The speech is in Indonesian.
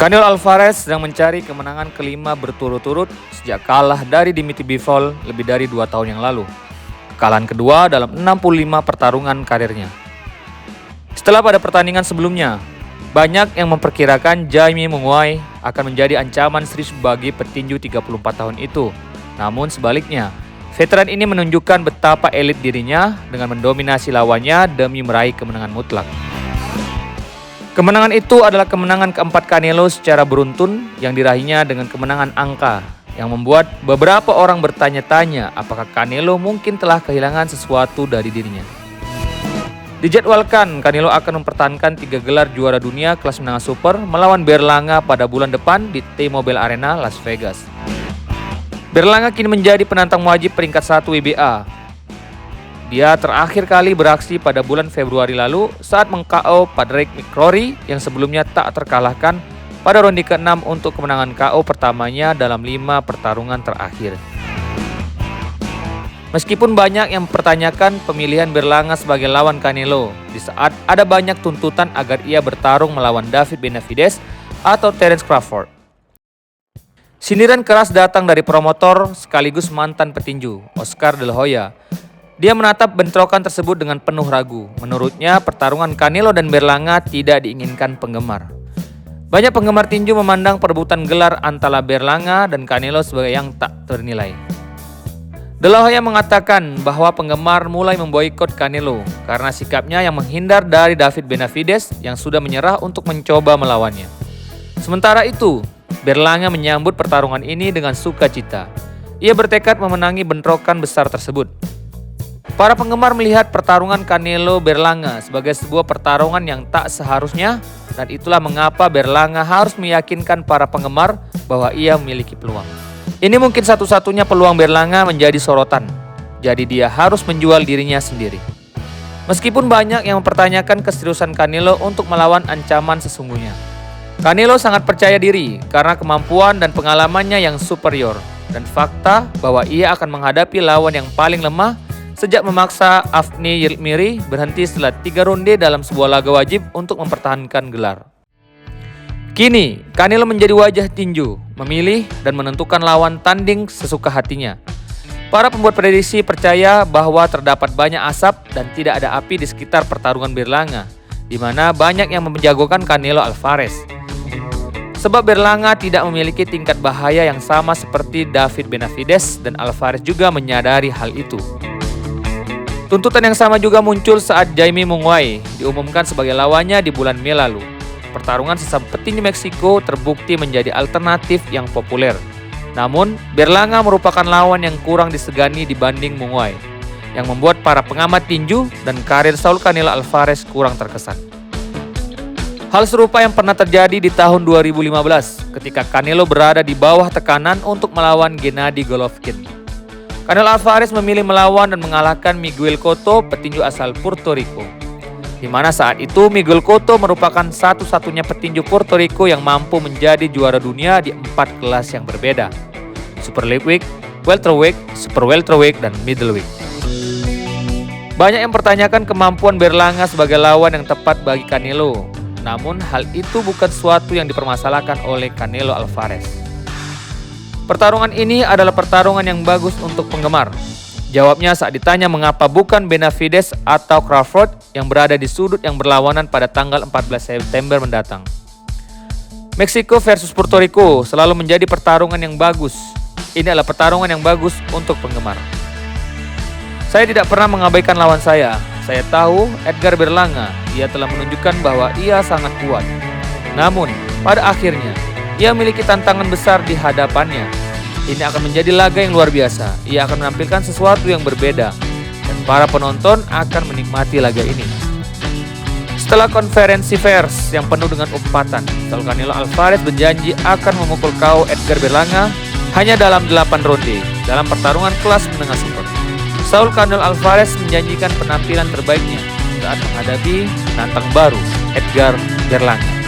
Canelo Alvarez sedang mencari kemenangan kelima berturut-turut sejak kalah dari Dimitri Bivol lebih dari 2 tahun yang lalu. Kekalahan kedua dalam 65 pertarungan karirnya. Setelah pada pertandingan sebelumnya, banyak yang memperkirakan Jaime Munguia akan menjadi ancaman serius bagi petinju 34 tahun itu. Namun sebaliknya, veteran ini menunjukkan betapa elit dirinya dengan mendominasi lawannya demi meraih kemenangan mutlak. Kemenangan itu adalah kemenangan keempat Canelo secara beruntun yang diraihnya dengan kemenangan angka yang membuat beberapa orang bertanya-tanya apakah Canelo mungkin telah kehilangan sesuatu dari dirinya. Dijadwalkan Canelo akan mempertahankan 3 gelar juara dunia kelas menengah super melawan Berlanga pada bulan depan di T-Mobile Arena, Las Vegas. Berlanga kini menjadi penantang wajib peringkat 1 WBA. Dia terakhir kali beraksi pada bulan Februari lalu saat meng-KO Padraig McCrory yang sebelumnya tak terkalahkan pada ronde ke-6 untuk kemenangan KO pertamanya dalam 5 pertarungan terakhir. Meskipun banyak yang mempertanyakan pemilihan Berlanga sebagai lawan Canelo di saat ada banyak tuntutan agar ia bertarung melawan David Benavidez atau Terence Crawford. Sindiran keras datang dari promotor sekaligus mantan petinju, Oscar De La Hoya. Dia menatap bentrokan tersebut dengan penuh ragu. Menurutnya, pertarungan Canelo dan Berlanga tidak diinginkan penggemar. Banyak penggemar tinju memandang perebutan gelar antara Berlanga dan Canelo sebagai yang tak ternilai. De La Hoya mengatakan bahwa penggemar mulai memboikot Canelo karena sikapnya yang menghindar dari David Benavidez yang sudah menyerah untuk mencoba melawannya. Sementara itu, Berlanga menyambut pertarungan ini dengan sukacita. Ia bertekad memenangi bentrokan besar tersebut. Para penggemar melihat pertarungan Canelo Berlanga sebagai sebuah pertarungan yang tak seharusnya, dan itulah mengapa Berlanga harus meyakinkan para penggemar bahwa ia memiliki peluang. Ini mungkin satu-satunya peluang Berlanga menjadi sorotan, jadi dia harus menjual dirinya sendiri. Meskipun banyak yang mempertanyakan keseriusan Canelo untuk melawan ancaman sesungguhnya, Canelo sangat percaya diri karena kemampuan dan pengalamannya yang superior, dan fakta bahwa ia akan menghadapi lawan yang paling lemah sejak memaksa Avni Yilmiri berhenti setelah 3 ronde dalam sebuah laga wajib untuk mempertahankan gelar. Kini, Canelo menjadi wajah tinju, memilih dan menentukan lawan tanding sesuka hatinya. Para pembuat prediksi percaya bahwa terdapat banyak asap dan tidak ada api di sekitar pertarungan Berlanga, di mana banyak yang menjagokan Canelo Alvarez. Sebab Berlanga tidak memiliki tingkat bahaya yang sama seperti David Benavidez dan Alvarez juga menyadari hal itu. Tuntutan yang sama juga muncul saat Jaime Munguia diumumkan sebagai lawannya di bulan Mei lalu. Pertarungan sesama petinju Meksiko terbukti menjadi alternatif yang populer. Namun, Berlanga merupakan lawan yang kurang disegani dibanding Munguia, yang membuat para pengamat tinju dan karir Saul Canelo Alvarez kurang terkesan. Hal serupa yang pernah terjadi di tahun 2015 ketika Canelo berada di bawah tekanan untuk melawan Gennady Golovkin. Canelo Alvarez memilih melawan dan mengalahkan Miguel Cotto, petinju asal Puerto Rico. Di mana saat itu Miguel Cotto merupakan satu-satunya petinju Puerto Rico yang mampu menjadi juara dunia di 4 kelas yang berbeda: Super Lightweight, Welterweight, Super Welterweight, dan Middleweight. Banyak yang mempertanyakan kemampuan Berlanga sebagai lawan yang tepat bagi Canelo. Namun hal itu bukan sesuatu yang dipermasalahkan oleh Canelo Alvarez. Pertarungan ini adalah pertarungan yang bagus untuk penggemar. Jawabnya saat ditanya mengapa bukan Benavidez atau Crawford yang berada di sudut yang berlawanan pada tanggal 14 September mendatang. Meksiko versus Puerto Rico selalu menjadi pertarungan yang bagus. Ini adalah pertarungan yang bagus untuk penggemar. Saya tidak pernah mengabaikan lawan saya. Saya tahu Edgar Berlanga, ia telah menunjukkan bahwa ia sangat kuat. Namun, pada akhirnya, ia memiliki tantangan besar di hadapannya. Ini akan menjadi laga yang luar biasa. Ia akan menampilkan sesuatu yang berbeda, dan para penonton akan menikmati laga ini. Setelah konferensi pers yang penuh dengan umpatan, Saul Canelo Alvarez berjanji akan memukul KO Edgar Berlanga hanya dalam 8 ronde dalam pertarungan kelas menengah super. Saul Canelo Alvarez menjanjikan penampilan terbaiknya saat menghadapi penantang baru, Edgar Berlanga.